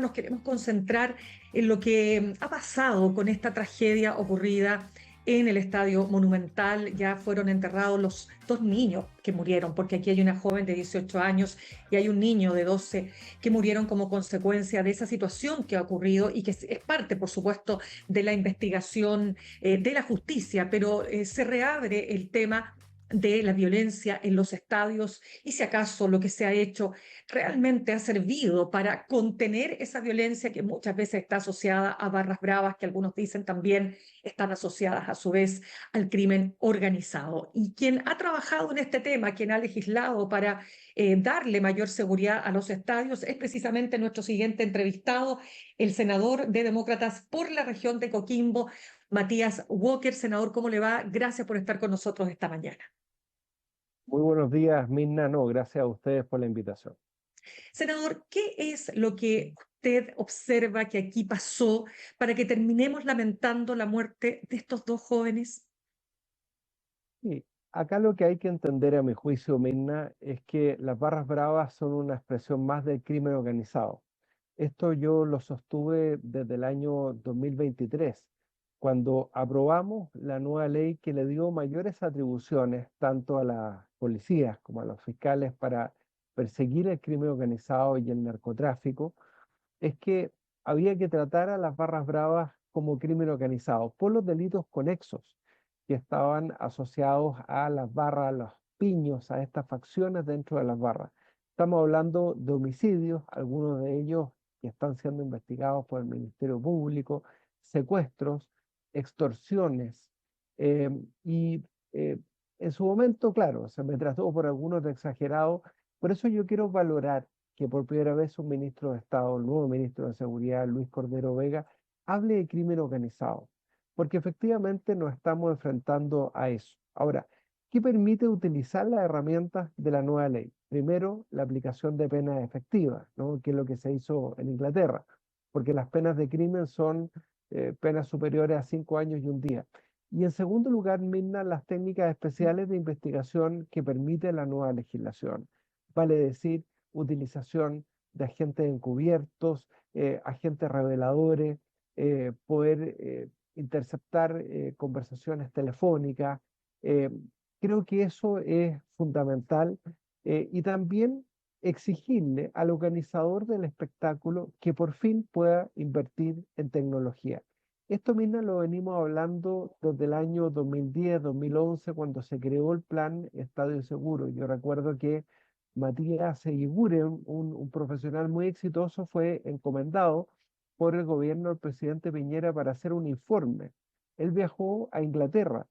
Nos queremos concentrar en lo que ha pasado con esta tragedia ocurrida en el Estadio Monumental. Ya fueron enterrados los dos niños que murieron, porque aquí hay una joven de 18 años y hay un niño de 12 que murieron como consecuencia de esa situación que ha ocurrido y que es parte, por supuesto, de la investigación de la justicia, pero se reabre el tema de la violencia en los estadios y si acaso lo que se ha hecho realmente ha servido para contener esa violencia que muchas veces está asociada a barras bravas, que algunos dicen también están asociadas a su vez al crimen organizado. Y quien ha trabajado en este tema, quien ha legislado para darle mayor seguridad a los estadios, es precisamente nuestro siguiente entrevistado, el senador de Demócratas por la región de Coquimbo, Matías Walker. Senador, ¿cómo le va? Gracias por estar con nosotros esta mañana. Muy buenos días, Mirna. No, gracias a ustedes por la invitación. Senador, ¿qué es lo que usted observa que aquí pasó para que terminemos lamentando la muerte de estos dos jóvenes? Y acá lo que hay que entender, a mi juicio, Mirna, es que las barras bravas son una expresión más del crimen organizado. Esto yo lo sostuve desde el año 2023, cuando aprobamos la nueva ley que le dio mayores atribuciones tanto a las policías como a los fiscales para perseguir el crimen organizado y el narcotráfico. Es que había que tratar a las barras bravas como crimen organizado por los delitos conexos que estaban asociados a las barras, a los piños, a estas facciones dentro de las barras. Estamos hablando de homicidios, algunos de ellos que están siendo investigados por el Ministerio Público, secuestros, extorsiones, eh, y eh, en su momento, claro, se me trató por algunos de exagerado. Por eso yo quiero valorar que por primera vez un ministro de Estado, el nuevo ministro de Seguridad, Luis Cordero Vega, hable de crimen organizado, porque efectivamente nos estamos enfrentando a eso. Ahora, ¿qué permite utilizar las herramientas de la nueva ley? Primero, la aplicación de penas efectivas, ¿no? Que es lo que se hizo en Inglaterra, porque las penas de crimen son penas superiores a 5 años y un día. Y en segundo lugar, Mirna, las técnicas especiales de investigación que permite la nueva legislación. Vale decir, utilización de agentes encubiertos, agentes reveladores, poder interceptar conversaciones telefónicas. eh, Creo que eso es fundamental, y también exigirle al organizador del espectáculo que por fin pueda invertir en tecnología. Esto mismo lo venimos hablando desde el año 2010, 2011, cuando se creó el plan Estadio Seguro. Yo recuerdo que Matías Eguiguren, un profesional muy exitoso, fue encomendado por el gobierno del presidente Piñera para hacer un informe. Él viajó a Inglaterra.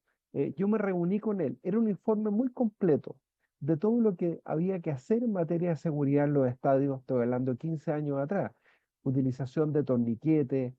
Yo me reuní con él. Era un informe muy completo de todo lo que había que hacer en materia de seguridad en los estadios, estoy hablando de 15 años atrás. Utilización de torniquetes,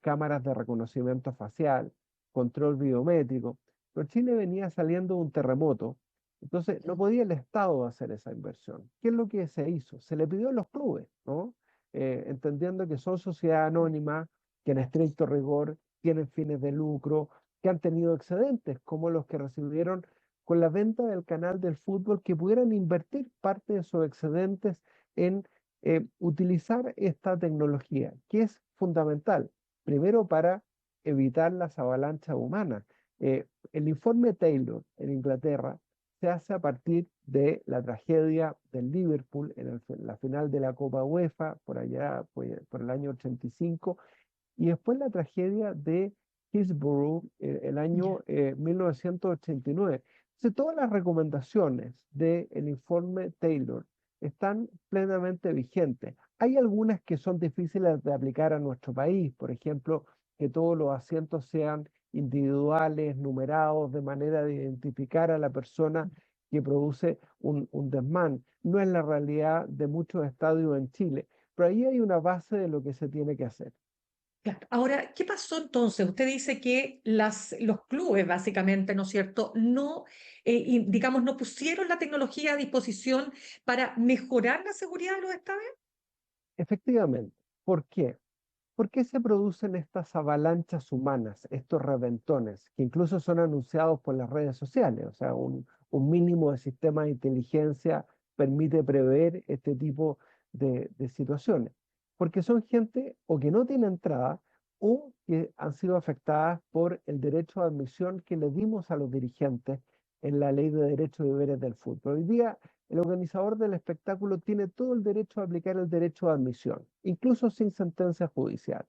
cámaras de reconocimiento facial, control biométrico. Pero Chile venía saliendo de un terremoto, entonces no podía el Estado hacer esa inversión. ¿Qué es lo que se hizo? Se le pidió a los clubes, ¿no? Entendiendo que son sociedades anónimas, que en estricto rigor tienen fines de lucro, que han tenido excedentes, como los que recibieron con la venta del canal del fútbol, que pudieran invertir parte de sus excedentes en utilizar esta tecnología, que es fundamental, primero para evitar las avalanchas humanas. El informe Taylor en Inglaterra se hace a partir de la tragedia del Liverpool en la final de la Copa UEFA, por allá, por el año 85, y después la tragedia de Hillsborough, el Ya. año 1989. Entonces, todas las recomendaciones del informe Taylor están plenamente vigentes. Hay algunas que son difíciles de aplicar a nuestro país, por ejemplo, que todos los asientos sean individuales, numerados, de manera de identificar a la persona que produce un desmán. No es la realidad de muchos estadios en Chile, pero ahí hay una base de lo que se tiene que hacer. Claro. Ahora, ¿qué pasó entonces? Usted dice que los clubes, básicamente, ¿no es cierto?, no, digamos, no pusieron la tecnología a disposición para mejorar la seguridad de los estadios. Efectivamente. ¿Por qué? ¿Por qué se producen estas avalanchas humanas, estos reventones, que incluso son anunciados por las redes sociales? O sea, un mínimo de sistema de inteligencia permite prever este tipo de situaciones. porque son gente o que no tiene entrada o que han sido afectadas por el derecho de admisión que le dimos a los dirigentes en la ley de derechos y deberes del fútbol. Hoy día el organizador del espectáculo tiene todo el derecho a aplicar el derecho de admisión, incluso sin sentencia judicial.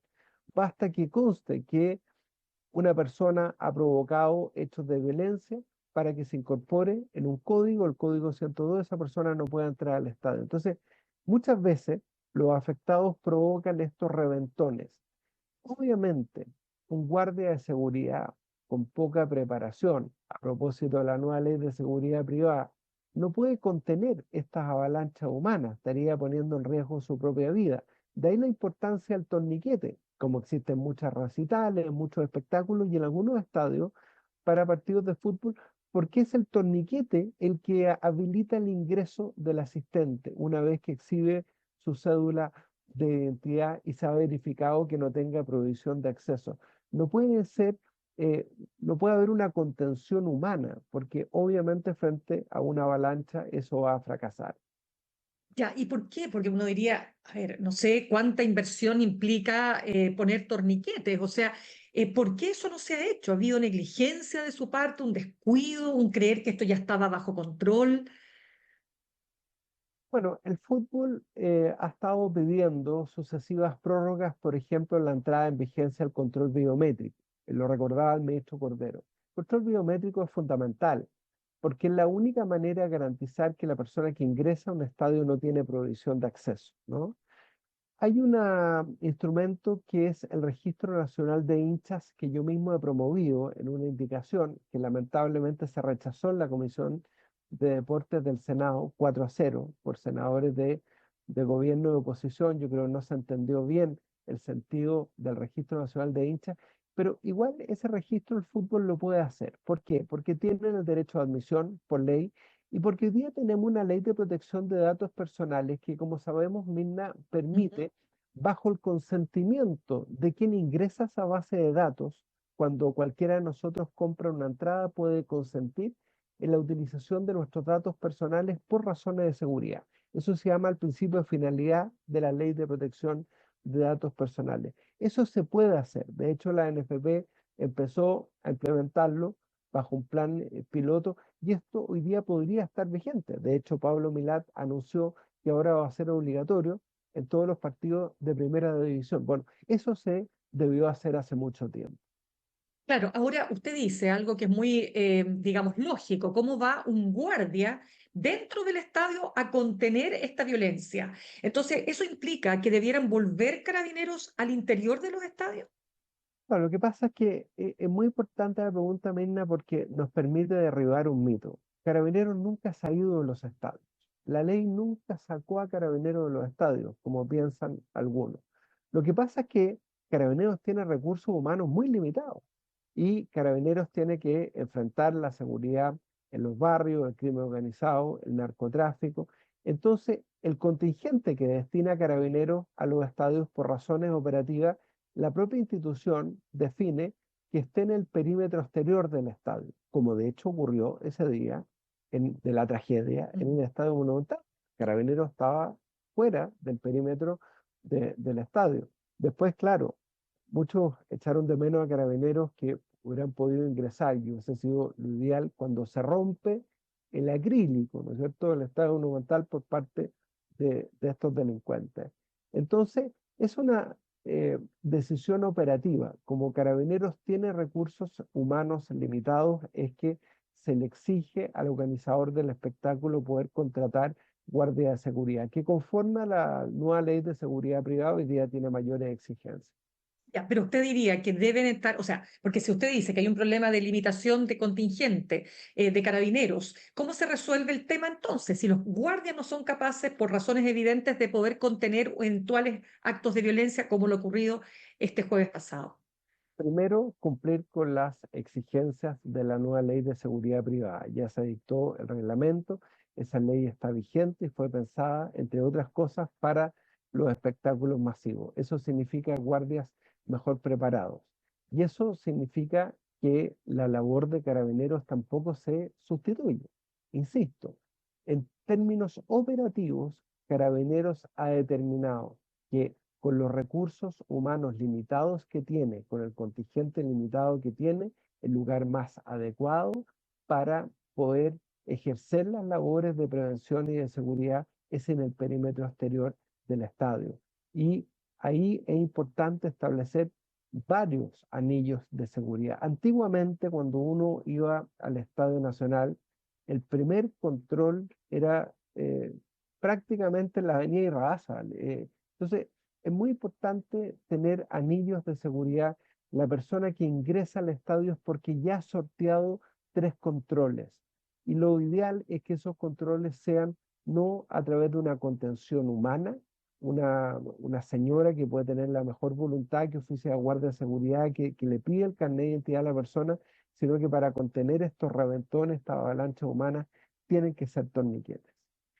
Basta que conste que una persona ha provocado hechos de violencia para que se incorpore en un código, el código 102, esa persona no puede entrar al estadio. Entonces, muchas veces los afectados provocan estos reventones. Obviamente, un guardia de seguridad con poca preparación, a propósito de la nueva ley de seguridad privada, no puede contener estas avalanchas humanas, estaría poniendo en riesgo su propia vida. De ahí la importancia del torniquete, como existen muchas recitales, muchos espectáculos y en algunos estadios para partidos de fútbol, porque es el torniquete el que habilita el ingreso del asistente una vez que exhibe su cédula de identidad y se ha verificado que no tenga prohibición de acceso. No puede ser, no puede haber una contención humana, porque obviamente frente a una avalancha eso va a fracasar. Ya, ¿y por qué? Porque uno diría, a ver, no sé cuánta inversión implica poner torniquetes, o sea, ¿por qué eso no se ha hecho? ¿Ha habido negligencia de su parte, un descuido, un creer que esto ya estaba bajo control? Bueno, el fútbol ha estado pidiendo sucesivas prórrogas, por ejemplo, en la entrada en vigencia del control biométrico. Lo recordaba el ministro Cordero. El control biométrico es fundamental porque es la única manera de garantizar que la persona que ingresa a un estadio no tiene prohibición de acceso, ¿no? Hay un instrumento que es el Registro Nacional de Hinchas que yo mismo he promovido en una indicación que lamentablemente se rechazó en la Comisión de Deportes del Senado 4-0 por senadores de gobierno y oposición. Yo creo que no se entendió bien el sentido del Registro Nacional de Hinchas, pero igual ese registro el fútbol lo puede hacer. ¿Por qué? Porque tienen el derecho de admisión por ley y porque hoy día tenemos una ley de protección de datos personales que, como sabemos, Mirna, Ujú. permite, bajo el consentimiento de quien ingresa a esa base de datos, cuando cualquiera de nosotros compra una entrada, puede consentir en la utilización de nuestros datos personales por razones de seguridad. Eso se llama el principio de finalidad de la ley de protección de datos personales. Eso se puede hacer. De hecho, la NFP empezó a implementarlo bajo un plan piloto y esto hoy día podría estar vigente. De hecho, Pablo Milat anunció que ahora va a ser obligatorio en todos los partidos de primera división. Bueno, eso se debió hacer hace mucho tiempo. Claro, ahora usted dice algo que es muy, digamos, lógico. ¿Cómo va un guardia dentro del estadio a contener esta violencia? Entonces, ¿eso implica que debieran volver carabineros al interior de los estadios? Bueno, lo que pasa es que es muy importante la pregunta, Mirna, porque nos permite derribar un mito. Carabineros nunca se ha ido de los estadios. La ley nunca sacó a Carabineros de los estadios, como piensan algunos. Lo que pasa es que Carabineros tiene recursos humanos muy limitados y Carabineros tiene que enfrentar la seguridad en los barrios, el crimen organizado, el narcotráfico. Entonces, el contingente que destina Carabineros a los estadios por razones operativas, la propia institución define que esté en el perímetro exterior del estadio, como de hecho ocurrió ese día de la tragedia en Mm. un estadio monumental. Carabineros estaba fuera del perímetro del estadio. Después, claro, muchos echaron de menos a Carabineros que hubieran podido ingresar y hubiese sido lo ideal cuando se rompe el acrílico, ¿no es cierto?, el estadio monumental por parte de estos delincuentes. Entonces, es una decisión operativa. Como Carabineros tiene recursos humanos limitados, es que se le exige al organizador del espectáculo poder contratar guardia de seguridad, que conforme a la nueva ley de seguridad privada hoy día tiene mayores exigencias. Ya, pero usted diría que deben estar, o sea, porque si usted dice que hay un problema de limitación de contingente de carabineros, ¿cómo se resuelve el tema entonces? Si los guardias no son capaces, por razones evidentes, de poder contener eventuales actos de violencia como lo ocurrido este jueves pasado. Primero, cumplir con las exigencias de la nueva ley de seguridad privada. Ya se dictó el reglamento, esa ley está vigente y fue pensada, entre otras cosas, para los espectáculos masivos. Eso significa guardias mejor preparados. Y eso significa que la labor de carabineros tampoco se sustituye. Insisto, en términos operativos, Carabineros ha determinado que con los recursos humanos limitados que tiene, con el contingente limitado que tiene, el lugar más adecuado para poder ejercer las labores de prevención y de seguridad es en el perímetro exterior del estadio. Y ahí es importante establecer varios anillos de seguridad. Antiguamente, cuando uno iba al Estadio Nacional, el primer control era prácticamente en la avenida Irarrázaval. Entonces, es muy importante tener anillos de seguridad. La persona que ingresa al estadio es porque ya ha sorteado 3 controles. Y lo ideal es que esos controles sean no a través de una contención humana, una señora que puede tener la mejor voluntad que oficia de guardia de seguridad, que le pide el carnet de identidad a la persona, sino que para contener estos reventones, estas avalanchas humanas, tienen que ser torniquetes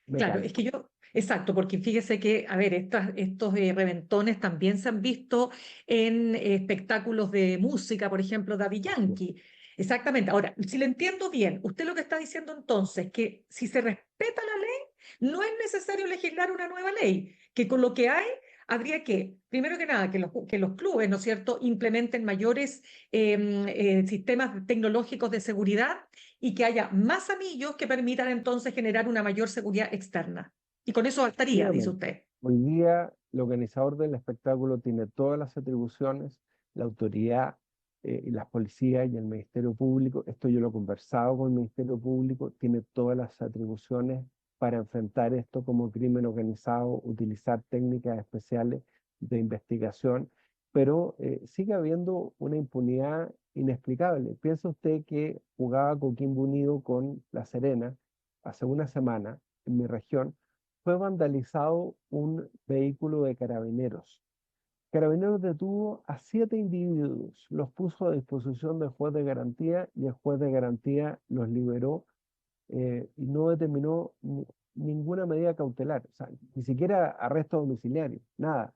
Claro, es que metálicos. yo, exacto, porque fíjese que, a ver, estos reventones también se han visto en espectáculos de música, por ejemplo, Daddy Sí, Yankee. Exactamente. Ahora, si le entiendo bien, usted lo que está diciendo entonces, que si se respeta la ley, no es necesario legislar una nueva ley, que con lo que hay habría que, primero que nada, que los clubes, ¿no es cierto?, implementen mayores sistemas tecnológicos de seguridad y que haya más anillos que permitan entonces generar una mayor seguridad externa. Y con eso bastaría, dice efectivamente. usted. Hoy día el organizador del espectáculo tiene todas las atribuciones, la autoridad y las policías y el Ministerio Público, esto yo lo he conversado con el Ministerio Público, tiene todas las atribuciones para enfrentar esto como crimen organizado, utilizar técnicas especiales de investigación, pero sigue habiendo una impunidad inexplicable. Piensa usted que jugaba Coquimbo Unido con La Serena hace una semana en mi región, fue vandalizado un vehículo de carabineros. Carabineros detuvo a 7 individuos, los puso a disposición del juez de garantía y el juez de garantía los liberó y no determinó ninguna medida cautelar, o sea, ni siquiera arresto domiciliario, nada.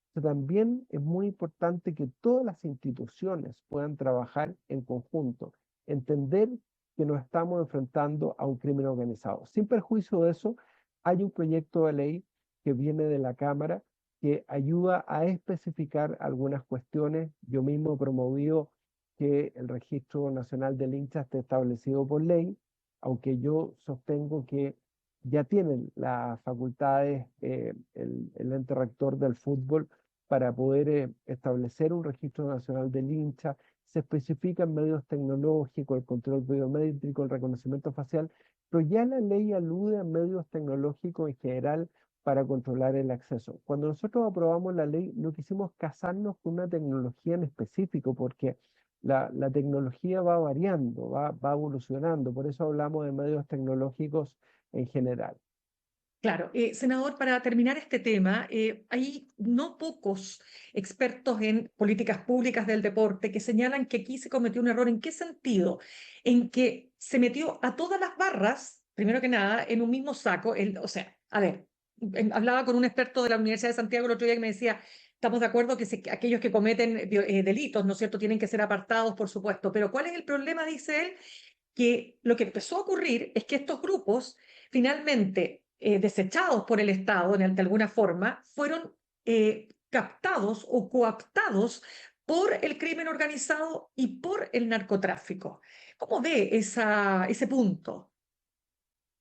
O sea, también es muy importante que todas las instituciones puedan trabajar en conjunto, entender que nos estamos enfrentando a un crimen organizado. Sin perjuicio de eso, hay un proyecto de ley que viene de la Cámara que ayuda a especificar algunas cuestiones. Yo mismo he promovido que el Registro Nacional del Hincha esté establecido por ley, aunque yo sostengo que ya tienen las facultades el ente rector del fútbol para poder establecer un registro nacional del hincha, se especifican medios tecnológicos, el control biométrico, el reconocimiento facial, pero ya la ley alude a medios tecnológicos en general para controlar el acceso. Cuando nosotros aprobamos la ley, no quisimos casarnos con una tecnología en específico, porque la tecnología va variando, va evolucionando, por eso hablamos de medios tecnológicos en general. Claro, senador, para terminar este tema, hay no pocos expertos en políticas públicas del deporte que señalan que aquí se cometió un error. ¿En qué sentido? En que se metió a todas las barras, primero que nada, en un mismo saco. O sea, a ver, hablaba con un experto de la Universidad de Santiago el otro día que me decía, estamos de acuerdo que aquellos que cometen delitos, ¿no es cierto?, tienen que ser apartados, por supuesto. Pero ¿cuál es el problema? Dice él, que lo que empezó a ocurrir es que estos grupos, finalmente desechados por el Estado de alguna forma, fueron captados o coaptados por el crimen organizado y por el narcotráfico. ¿Cómo ve ese punto?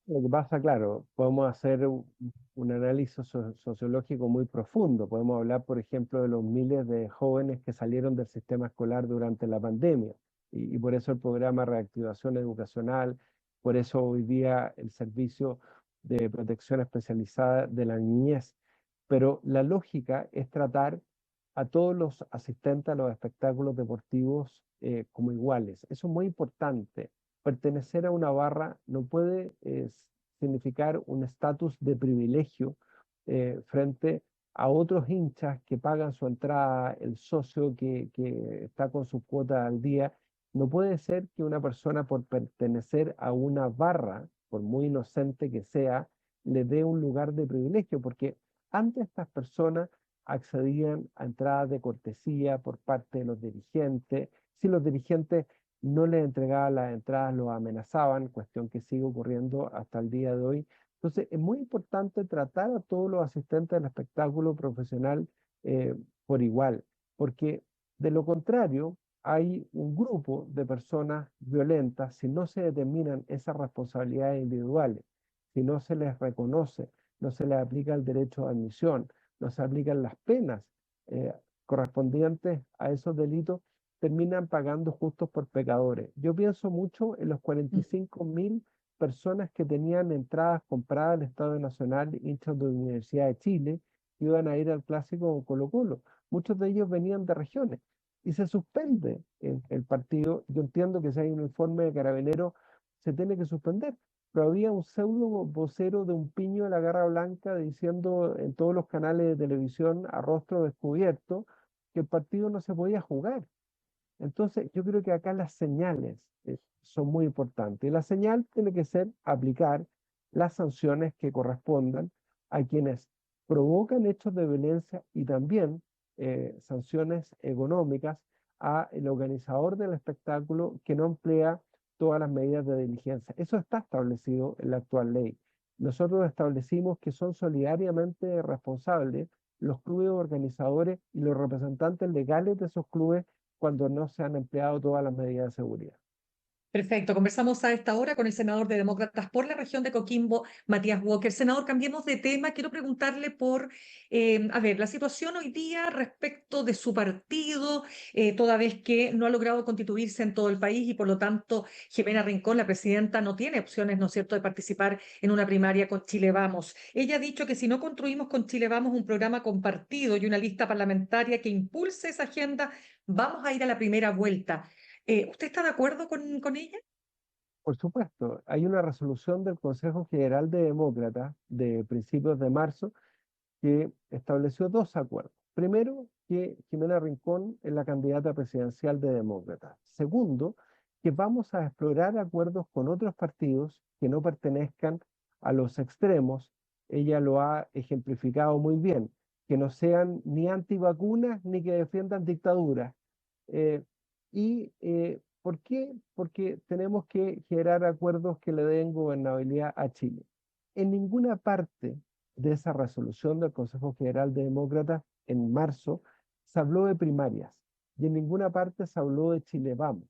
Lo que pasa, claro, podemos hacer un análisis sociológico muy profundo. Podemos hablar, por ejemplo, de los miles de jóvenes que salieron del sistema escolar durante la pandemia y por eso el programa de reactivación educacional, por eso hoy día el servicio de protección especializada de la niñez. Pero la lógica es tratar a todos los asistentes a los espectáculos deportivos como iguales. Eso es muy importante. Pertenecer a una barra no puede significar un estatus de privilegio frente a otros hinchas que pagan su entrada, el socio que está con su cuota al día. No puede ser que una persona por pertenecer a una barra, por muy inocente que sea, le dé un lugar de privilegio, porque antes estas personas accedían a entradas de cortesía por parte de los dirigentes. Si los dirigentes no les entregaban las entradas, los amenazaban, cuestión que sigue ocurriendo hasta el día de hoy. Entonces, es muy importante tratar a todos los asistentes del espectáculo profesional eh, por igual, porque de lo contrario hay un grupo de personas violentas, si no se determinan esas responsabilidades individuales, si no se les reconoce, no se les aplica el derecho de admisión, no se aplican las penas eh, correspondientes a esos delitos, terminan pagando justos por pecadores. Yo pienso mucho en los 45.000 personas que tenían entradas compradas al Estadio Nacional, hinchas de la Universidad de Chile, que iban a ir al clásico Colo-Colo. Muchos de ellos venían de regiones y se suspende el partido. Yo entiendo que si hay un informe de Carabineros, se tiene que suspender, pero había un pseudo vocero de un piño de la Garra Blanca diciendo en todos los canales de televisión a rostro descubierto que el partido no se podía jugar. Entonces, yo creo que acá las señales son muy importantes. Y la señal tiene que ser aplicar las sanciones que correspondan a quienes provocan hechos de violencia y también sanciones económicas a el organizador del espectáculo que no emplea todas las medidas de diligencia. Eso está establecido en la actual ley. Nosotros establecimos que son solidariamente responsables los clubes organizadores y los representantes legales de esos clubes cuando no se han empleado todas las medidas de seguridad. Perfecto, conversamos a esta hora con el senador de Demócratas por la región de Coquimbo, Matías Walker. Senador, cambiemos de tema. Quiero preguntarle por, a ver, la situación hoy día respecto de su partido, toda vez que no ha logrado constituirse en todo el país y por lo tanto Jimena Rincón, la presidenta, no tiene opciones, ¿no es cierto?, de participar en una primaria con Chile Vamos. Ella ha dicho que si no construimos con Chile Vamos un programa compartido y una lista parlamentaria que impulse esa agenda, vamos a ir a la primera vuelta. ¿Usted está de acuerdo con ella? Por supuesto, hay una resolución del Consejo General de Demócratas de principios de marzo que estableció dos acuerdos. Primero, que Jimena Rincón es la candidata presidencial de Demócratas. Segundo, que vamos a explorar acuerdos con otros partidos que no pertenezcan a los extremos. Ella lo ha ejemplificado muy bien, que no sean ni antivacunas ni que defiendan dictaduras. ¿Por qué? Porque tenemos que generar acuerdos que le den gobernabilidad a Chile. En ninguna parte de esa resolución del Consejo General de Demócratas en marzo se habló de primarias y en ninguna parte se habló de Chile Vamos,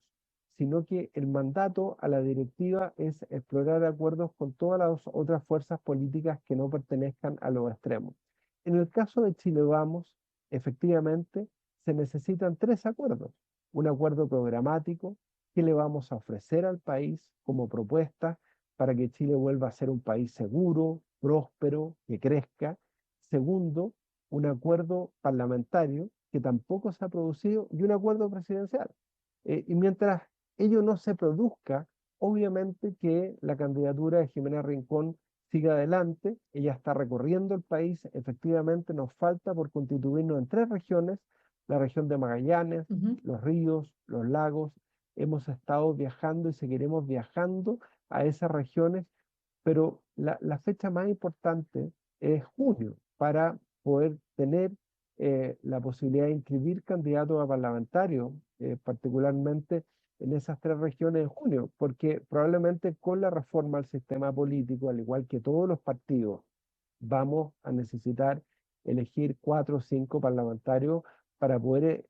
sino que el mandato a la directiva es explorar acuerdos con todas las otras fuerzas políticas que no pertenezcan a los extremos. En el caso de Chile Vamos, efectivamente, se necesitan tres acuerdos. Un acuerdo programático, que le vamos a ofrecer al país como propuesta para que Chile vuelva a ser un país seguro, próspero, que crezca. Segundo, un acuerdo parlamentario que tampoco se ha producido y un acuerdo presidencial. Y mientras ello no se produzca, obviamente que la candidatura de Jimena Rincón siga adelante. Ella está recorriendo el país. Efectivamente, nos falta por constituirnos en tres regiones: la región de Magallanes, Ujú. los ríos, los lagos. Hemos estado viajando y seguiremos viajando a esas regiones, pero la fecha más importante es junio para poder tener la posibilidad de inscribir candidatos a parlamentarios, particularmente en esas tres regiones en junio, porque probablemente con la reforma al sistema político, al igual que todos los partidos, vamos a necesitar elegir 4 o 5 parlamentarios para poder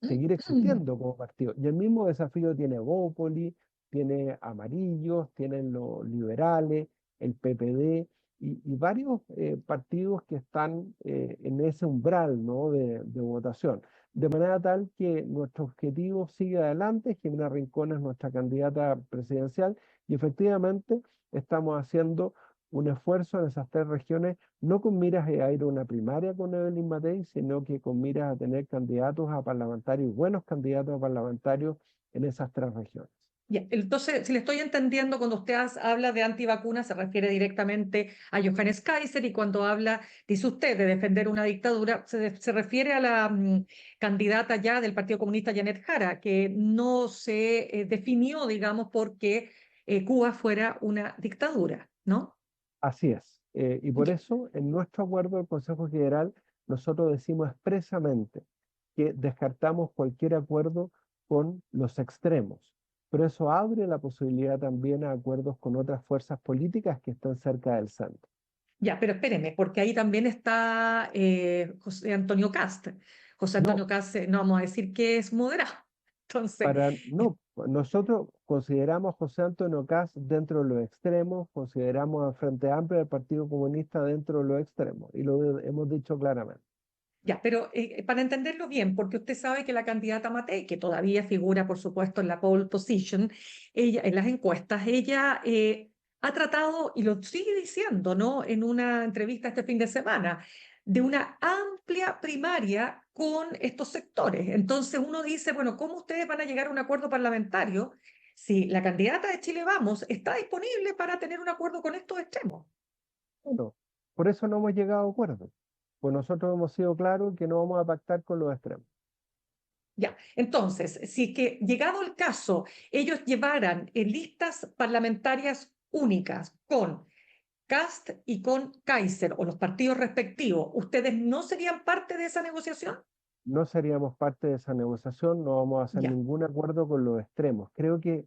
seguir existiendo como partido. Y el mismo desafío tiene Bópoli, tiene Amarillos, tienen los liberales, el PPD y varios partidos que están en ese umbral, ¿no?, de votación. De manera tal que nuestro objetivo sigue adelante. Jimena Rincón es nuestra candidata presidencial y efectivamente estamos haciendo un esfuerzo en esas tres regiones, no con miras a ir a una primaria con Evelyn Matei, sino que con miras a tener candidatos a parlamentarios, buenos candidatos a parlamentarios en esas tres regiones. Ya, entonces, si le estoy entendiendo, cuando usted habla de antivacunas, se refiere directamente a Johannes Kaiser, y cuando habla, dice usted, de defender una dictadura, se refiere a la candidata ya del Partido Comunista, Janet Jara, que no se definió, digamos, porque Cuba fuera una dictadura, ¿no? Así es. Y por Ya. eso, en nuestro acuerdo del Consejo General, nosotros decimos expresamente que descartamos cualquier acuerdo con los extremos. Pero eso abre la posibilidad también a acuerdos con otras fuerzas políticas que están cerca del centro. Ya, pero espéreme, porque ahí también está José Antonio Cast. José No, Antonio Cast, no vamos a decir que es moderado. Entonces, no, nosotros consideramos a José Antonio Caz dentro de los extremos, consideramos al Frente Amplio del Partido Comunista dentro de los extremos, y lo hemos dicho claramente. ya, pero para entenderlo bien, porque usted sabe que la candidata Matei, que todavía figura, por supuesto, en la pole position, ella, en las encuestas, ella ha tratado, y lo sigue diciendo, ¿no? En una entrevista este fin de semana, de una amplia primaria con estos sectores. Entonces uno dice, bueno, ¿cómo ustedes van a llegar a un acuerdo parlamentario si la candidata de Chile Vamos está disponible para tener un acuerdo con estos extremos? Bueno, por eso no hemos llegado a acuerdo, pues nosotros hemos sido claros que no vamos a pactar con los extremos. Ya, entonces, si que llegado el caso, ellos llevaran listas parlamentarias únicas con Cast y con Kaiser o los partidos respectivos, ¿ustedes no serían parte de esa negociación? No seríamos parte de esa negociación, no vamos a hacer Ya, ningún acuerdo con los extremos. Creo que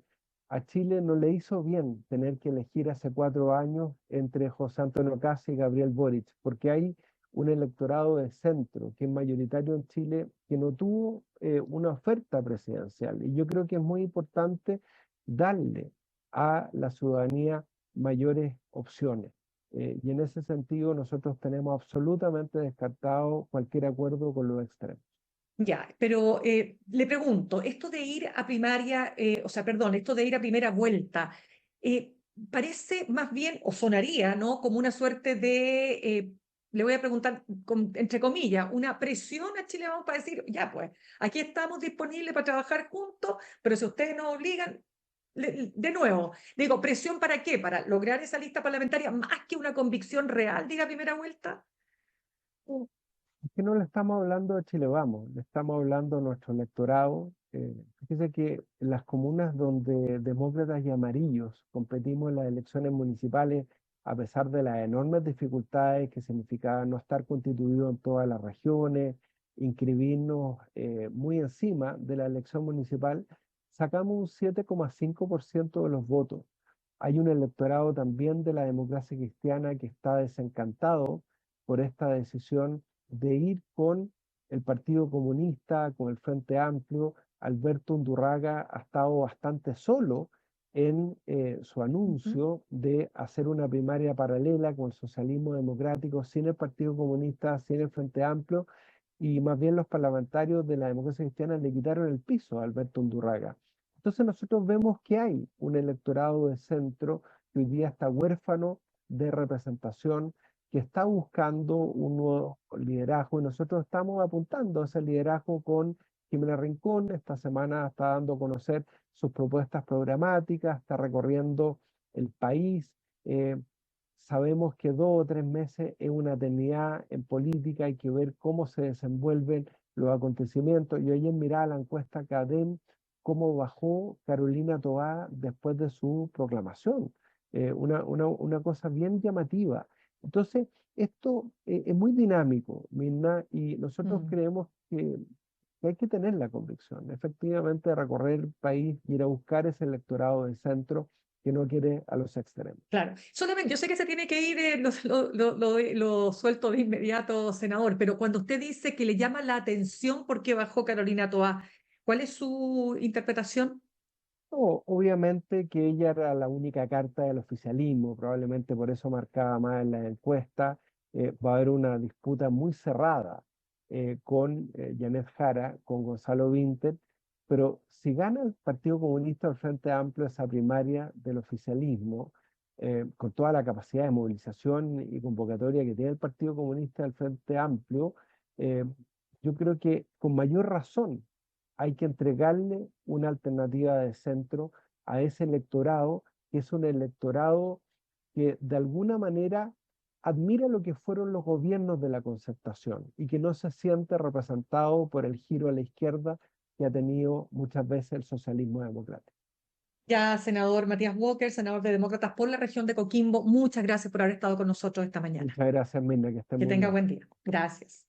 a Chile no le hizo bien tener que elegir hace 4 años entre José Antonio Kast y Gabriel Boric, porque hay un electorado de centro que es mayoritario en Chile que no tuvo una oferta presidencial. Y yo creo que es muy importante darle a la ciudadanía mayores opciones. Y en ese sentido nosotros tenemos absolutamente descartado cualquier acuerdo con los extremos. ya, pero le pregunto, esto de ir a primaria, o sea, perdón, esto de ir a primera vuelta, eh, parece más bien, o sonaría, ¿no? Como una suerte de, le voy a preguntar, entre comillas, una presión a Chile Vamos para decir, ya pues, aquí estamos disponibles para trabajar juntos, pero si ustedes nos obligan, de nuevo, digo, ¿presión para qué? ¿Para lograr esa lista parlamentaria más que una convicción real de ir a primera vuelta? Es que no le estamos hablando de Chile Vamos, le estamos hablando a nuestro electorado. Fíjese que en las comunas donde demócratas y amarillos competimos en las elecciones municipales, a pesar de las enormes dificultades que significaba no estar constituido en todas las regiones, inscribirnos muy encima de la elección municipal, sacamos un 7,5% de los votos. Hay un electorado también de la democracia cristiana que está desencantado por esta decisión de ir con el Partido Comunista, con el Frente Amplio. Alberto Undurraga ha estado bastante solo en su Ujú. anuncio de hacer una primaria paralela con el socialismo democrático, sin el Partido Comunista, sin el Frente Amplio, y más bien los parlamentarios de la democracia cristiana le quitaron el piso a Alberto Undurraga. Entonces nosotros vemos que hay un electorado de centro que hoy día está huérfano de representación, que está buscando un nuevo liderazgo, y nosotros estamos apuntando a ese liderazgo con Jimena Rincón. Esta semana está dando a conocer sus propuestas programáticas, está recorriendo el país. eh, Sabemos que 2 o 3 meses es una eternidad en política, hay que ver cómo se desenvuelven los acontecimientos. Yo ayer miraba la encuesta CADEM, cómo bajó Carolina Toá después de su proclamación. Una cosa bien llamativa. Entonces, esto es muy dinámico, Mirna, y nosotros Mm. creemos que hay que tener la convicción, efectivamente, de recorrer el país, ir a buscar ese electorado del centro que no quiere a los extremos. Claro, solamente, yo sé que se tiene que ir, lo suelto de inmediato, senador, pero cuando usted dice que le llama la atención por qué bajó Carolina Toá, ¿cuál es su interpretación? No, obviamente que ella era la única carta del oficialismo, probablemente por eso marcaba más en la encuesta. Va a haber una disputa muy cerrada con Janet Jara, con Gonzalo Vinter, pero si gana el Partido Comunista o el Frente Amplio esa primaria del oficialismo, con toda la capacidad de movilización y convocatoria que tiene el Partido Comunista del Frente Amplio, eh, yo creo que con mayor razón hay que entregarle una alternativa de centro a ese electorado, que es un electorado que de alguna manera admira lo que fueron los gobiernos de la Concertación y que no se siente representado por el giro a la izquierda que ha tenido muchas veces el socialismo democrático. Ya, senador Matías Walker, senador de Demócratas por la región de Coquimbo, muchas gracias por haber estado con nosotros esta mañana. Muchas gracias, Mirna, que estén Que muy tenga bien. buen día. Gracias.